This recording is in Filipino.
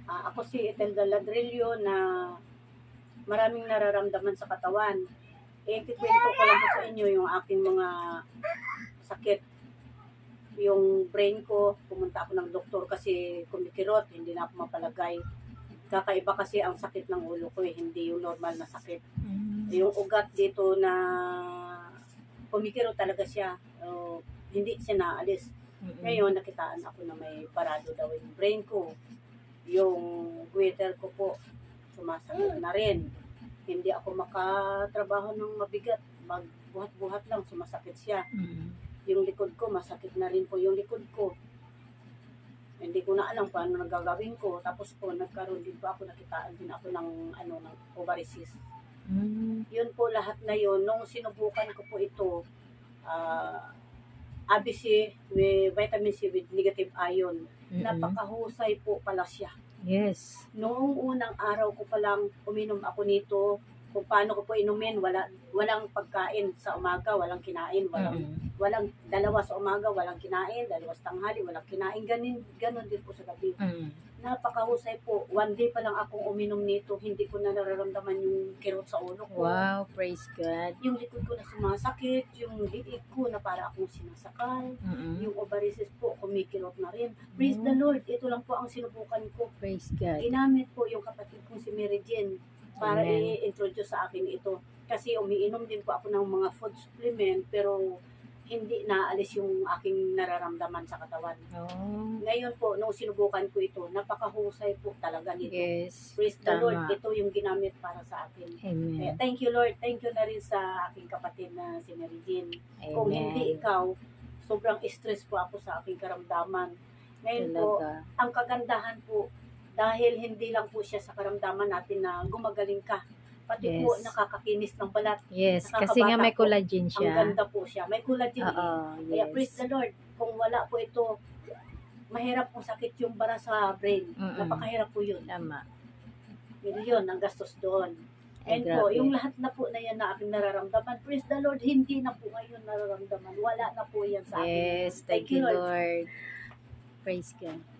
Ako si Etelda Ladrillo na maraming nararamdaman sa katawan. Ikikwento ko lang po sa inyo yung aking mga sakit. Yung brain ko, pumunta ako ng doktor kasi kumikirot, hindi na ako mapalagay. Kakaiba kasi ang sakit ng ulo ko, hindi yung normal na sakit. Yung ugat dito na kumikirot talaga siya, hindi siya naalis. Ngayon, nakitaan ako na may parado daw yung brain ko. Yung goiter ko po, sumasakit na rin. Hindi ako makatrabaho ng mabigat. Magbuhat-buhat lang, sumasakit siya. Yung likod ko, masakit na rin po yung likod ko. Hindi ko na alam kung ano nagagawin ko. Tapos po, nagkaroon din po ako, nakitaan din ako ng ovary cyst. Yun po lahat na yun. Nung sinubukan ko po ito, ABC with vitamin C with negative ion. Napakahusay po pala siya. Yes. Noong unang araw ko palang uminom ako nito, kung paano ko po inumin, walang pagkain sa umaga, walang kinain, walang dalawa sa umaga, walang kinain, dalawa sa tanghali, walang kinain, ganon din po sa gabi. Napakahusay po. One day pa lang akong uminom nito, hindi ko na nararamdaman yung kirot sa ulo ko. Wow, praise God. Yung likod ko na sumasakit, yung liig ko na para akong sinasakal, yung ovary cyst po, kumikirot na rin. Praise the Lord, ito lang po ang sinubukan ko. Praise God. Ginamit po yung kapatid kong si Mary Jane para i-introduce sa akin ito. Kasi umiinom din po ako ng mga food supplement, pero hindi naalis yung aking nararamdaman sa katawan. Ngayon po, nung sinubukan ko ito, napakahusay po talaga nito. Yes. Praise the Lord, ito yung ginamit para sa akin. Amen. Thank you, Lord. Thank you na rin sa aking kapatid na si Mary Jane. Amen. Kung hindi ikaw, sobrang stress po ako sa aking karamdaman. Ngayon po, ang kagandahan po, dahil hindi lang po siya sa karamdaman natin na gumagaling ka, pati po nakakakinis ng balat. Yes, kasi nga may collagen siya. Ang ganda po siya. May collagen Kaya praise the Lord. Kung wala po ito, mahirap po sakit yung bara sa brain. Napakahirap po yun. Tama. Milyon ang gastos doon. And po, yung lahat na po na yan na aking nararamdaman, praise the Lord, hindi na po ngayon nararamdaman. Wala na po yan sa akin. Yes, thank you, Lord. Praise God.